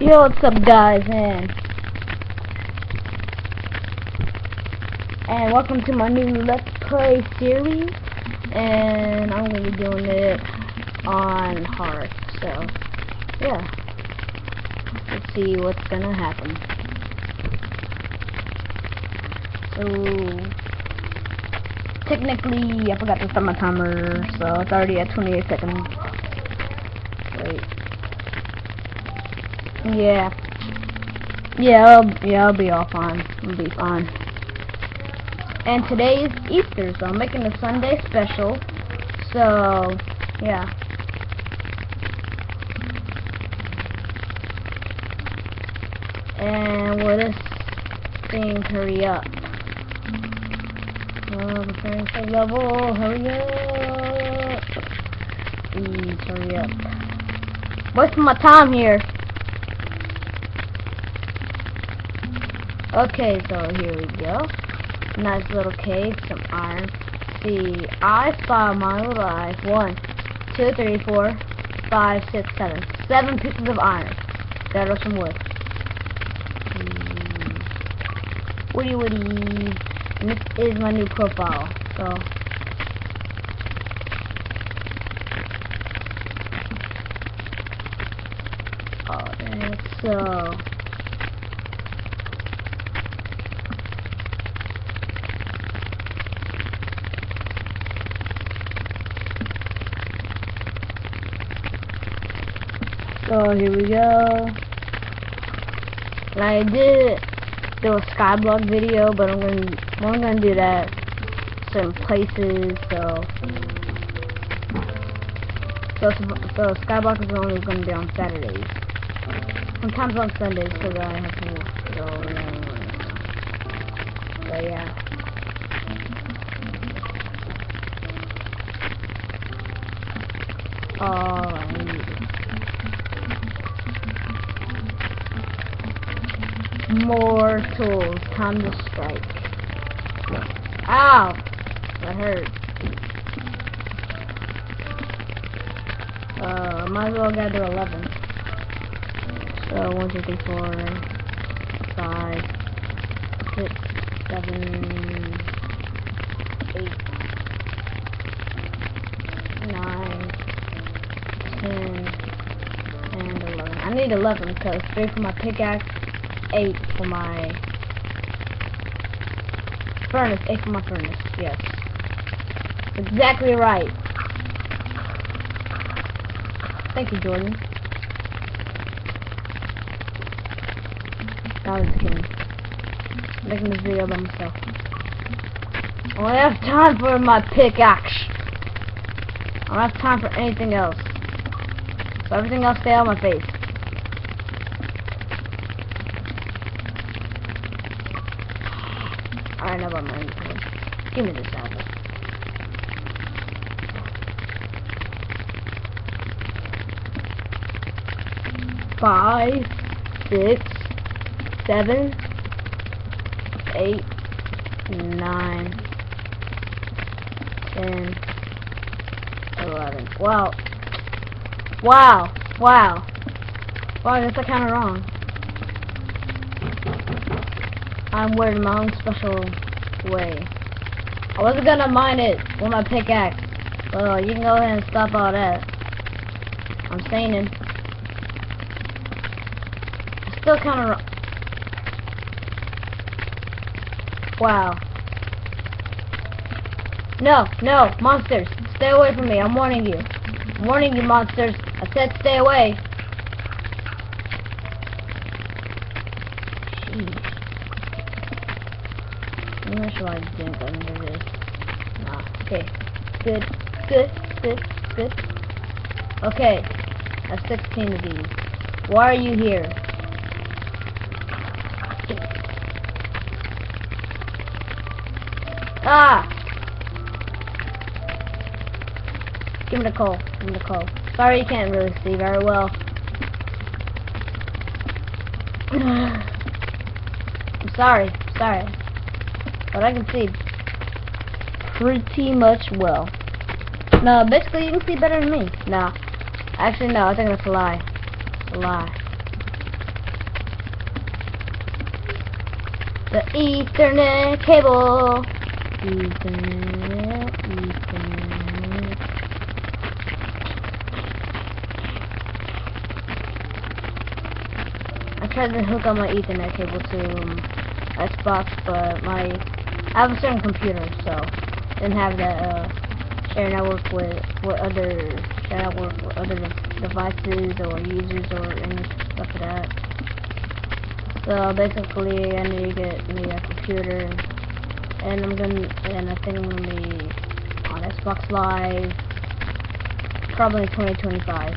Yo, what's up, guys, and welcome to my new Let's Play series, and I'm gonna be doing it on hard. So, yeah, let's see what's gonna happen. So, technically, I forgot to start my timer, so it's already at 28 seconds. Wait. Yeah, I'll be all fine. I'll be fine. And today is Easter, so I'm making a Sunday special. So, yeah. And will this thing hurry up? Preparing for level, hurry up! Please hurry up. Wasting my time here. Okay, so here we go. Nice little cave, some iron. See, I found my little eyes. 1, 2, 3, 4, 5, 6, 7. 7 pieces of iron. That are some wood. Woody. And this is my new profile. So, alright, so. So here we go. And I did do a Skyblock video, but I'm gonna do that certain places. So Skyblock is only gonna be on Saturdays. Sometimes on Sundays because I have to go. So yeah. All I need. More tools. Time to strike. Ow! That hurt. Might as well gather 11. So 1, 2, 3, 4, 5, 6, 7, 8, 9, 10, and 11. I need 11 because 3 for my pickaxe. 8 for my furnace. 8 for my furnace. Yes. Exactly right. Thank you, Jordan. That was kidding. Making this video by myself. I don't have time for my pickaxe. I don't have time for anything else. So everything else stay on my face. I know about mine. Give me this apple. Five, 6, 7, 8, 9, 10, 11. Wow, I guess I counted wrong. I'm weird in my own special way. I wasn't gonna mine it with my pickaxe. Well, you can go ahead and stop all that. I'm saying it. Still kinda wrong. Wow. No, monsters. Stay away from me. I'm warning you. I'm warning you, monsters. I said stay away. Jeez. I'm not sure I didn't go into this. Nah. Okay. Good. Okay. I have 16 of these. Why are you here? Ah! Give me the coal. Sorry you can't really see very well. I'm sorry. But I can see pretty much well. No, basically you can see better than me. No. Actually, no, I think that's a lie. It's a lie. The Ethernet cable. Ethernet. I tried to hook up my Ethernet cable to Xbox, but I have a certain computer, so didn't have that share network with other devices or users or any stuff like that. So basically, I need to get me a computer, and I think I'm gonna be on Xbox Live probably 2025.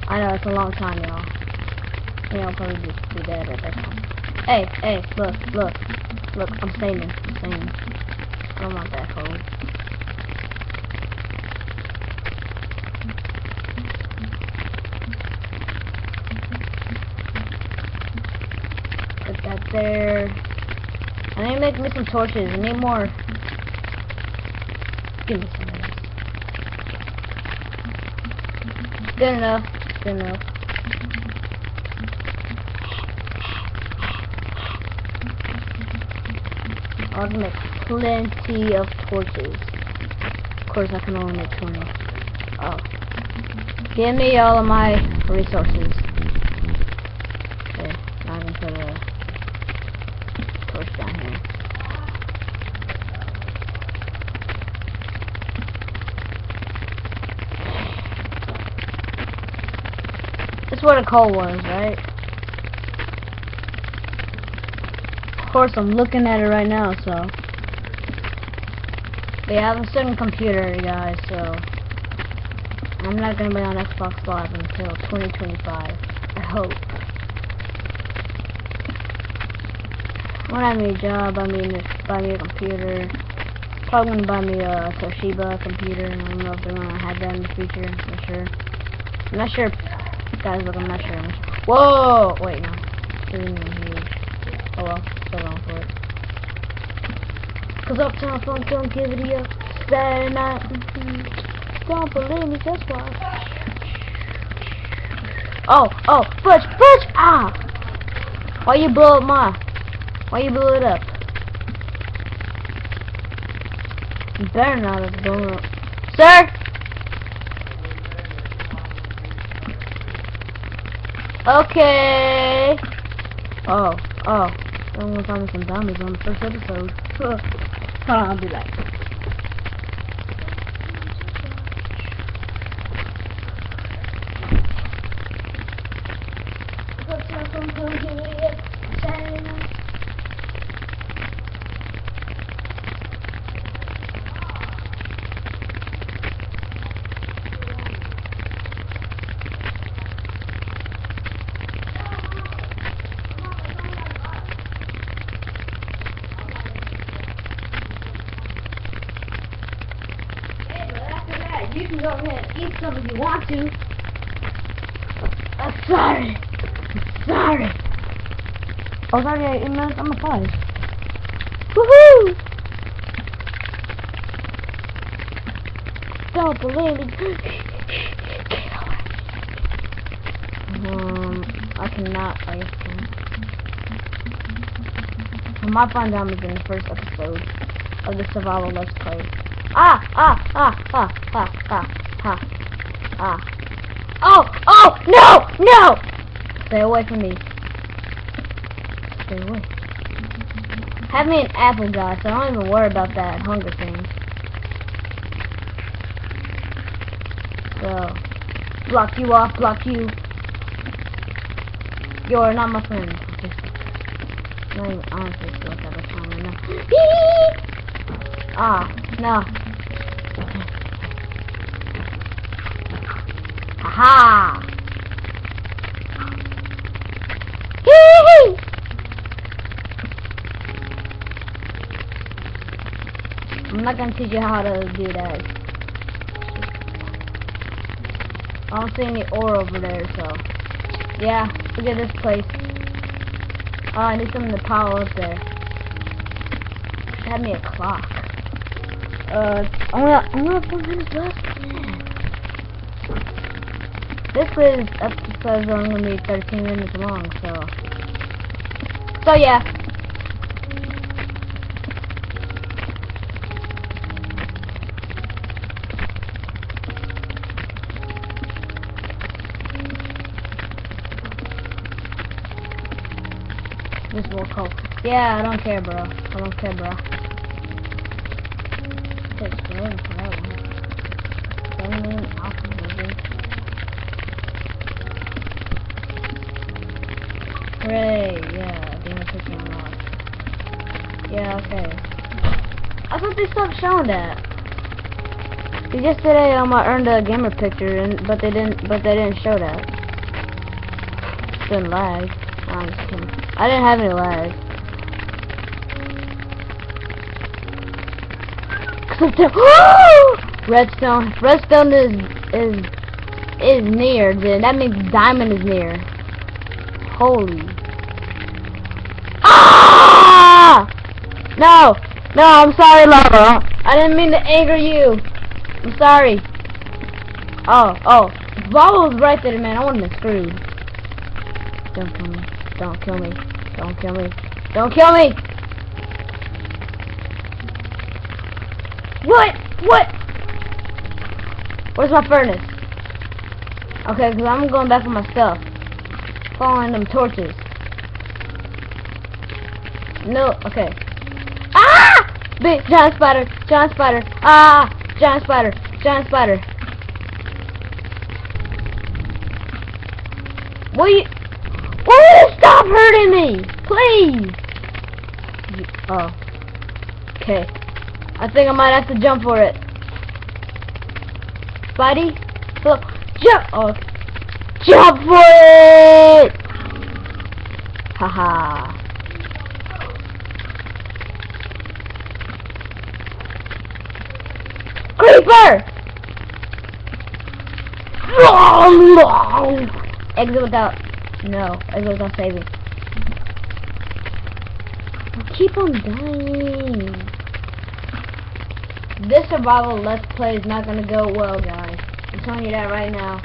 I know it's a long time, y'all. I'll probably be dead at that time. Hey, look, I'm saying. I don't want that code. Put that there. I need to make me some torches. I need more. Give me some of this. Good enough. I'll make plenty of torches. Of course, I can only make 20. Oh. Give me all of my resources. Okay, now I can put a torch down here. This is where the coal was, right? Of course, I'm looking at it right now, so. But yeah, I have a certain computer, guys, so. I'm not gonna be on Xbox Live until 2025. I hope. When I need a job, buy me a computer. Probably gonna buy me a Toshiba computer. I don't know if they're gonna have that in the future. I'm not sure. Guys, look, I'm not sure. Whoa! Wait, no. Oh well, still going for it. Cause Uptown Funk don't give it up. Saturday night. Don't believe me, just watch. Oh, Butch! Ah! Why you blew it up? You better not have blown it up. Sir! Okay. Oh. I'm gonna find me some dummies on the first episode. Hold on, I'll be back. You can go ahead and eat some if you want to. I'm sorry. Oh, sorry, I ate minutes. I'm a 5. Woohoo! Don't believe it. I cannot. I can. I might find diamonds in the first episode of the survival let's play. Oh, no! Stay away from me. Stay away. Have me an apple, guys, so I don't even worry about that hunger thing. So, block you off, block you. You're not my friend. I'm not even honestly still at that time right now. No. Aha! I'm not gonna teach you how to do that. I don't see any ore over there, so yeah, look at this place. Oh, I need something to power up there. Have me a clock. I'm gonna 4 minutes left. This episode is only gonna be 13 minutes long, so yeah. This will cold. Yeah, I don't care, bro. I don't care, bro. Takes forever for that one. 7 million alpha movie. Hooray! Yeah, gamer picture unlocked. Yeah, okay. I thought they stopped showing that. Yesterday, I earned a gamer picture, but they didn't show that. Didn't lag. No, I'm just kidding. I didn't have any lag. Redstone. Redstone is near. Then that means diamond is near. Holy. Ah! No, no. I'm sorry, Lava. I didn't mean to anger you. I'm sorry. Oh. Lava was right there, man. I wouldn't have screwed. Don't kill me. Don't kill me. Don't kill me. Don't kill me! What? What? Where's my furnace? Okay, because I'm going back for my stuff. Following them torches. No, okay. Ah! Big giant spider. Giant spider. Ah! Giant spider. Giant spider. Will you stop hurting me? Please! Oh. Okay. I think I might have to jump for it. Spidey? So, jump! Oh. Jump for it! Haha. Creeper! Exit without... No, exit without saving. I keep on dying. This survival let's play is not gonna go well, guys. I'm telling you that right now.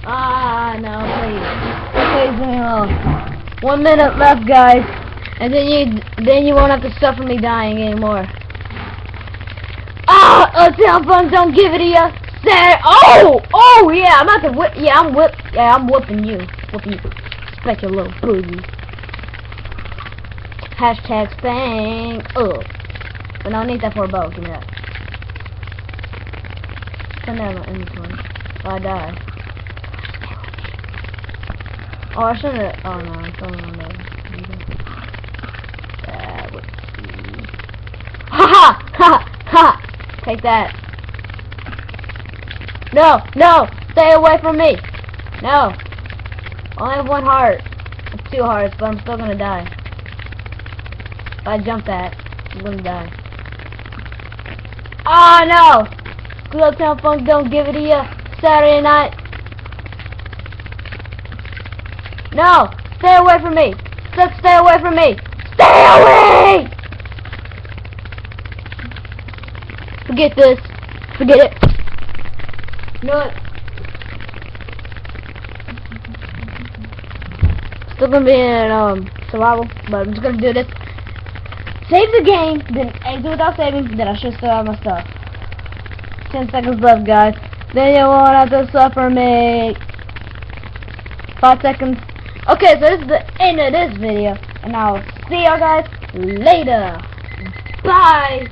Ah, no, please. Please leave me alone. 1 minute left, guys. And then you won't have to suffer me dying anymore. Ah! Telephone, don't give it to ya. Oh, yeah, I'm about to whip. Yeah, I'm whipping you. Whipping you. Expect your little booty. Hashtag spank. Oh. But no, I need that for a bow. Give me that. Put that in my inventory. Oh, I die. Oh, I shouldn't have. Oh, no, I'm throwing on there. That would be. Ha ha! Ha ha! Take that. No, no! Stay away from me! No! I only have 1 heart. 2 hearts, but I'm still gonna die. If I jump that, I'm gonna die. Oh no! Glow Town Funk don't give it to you. Saturday night. No! Stay away from me! Stay away from me! Stay away! Forget this. Forget it. No. Still gonna be in survival, but I'm just gonna do this. Save the game, then exit without saving, then I should still have my stuff. 10 seconds left, guys. Then you won't have to suffer me. 5 seconds. Okay, so this is the end of this video, and I'll see y'all guys later. Bye.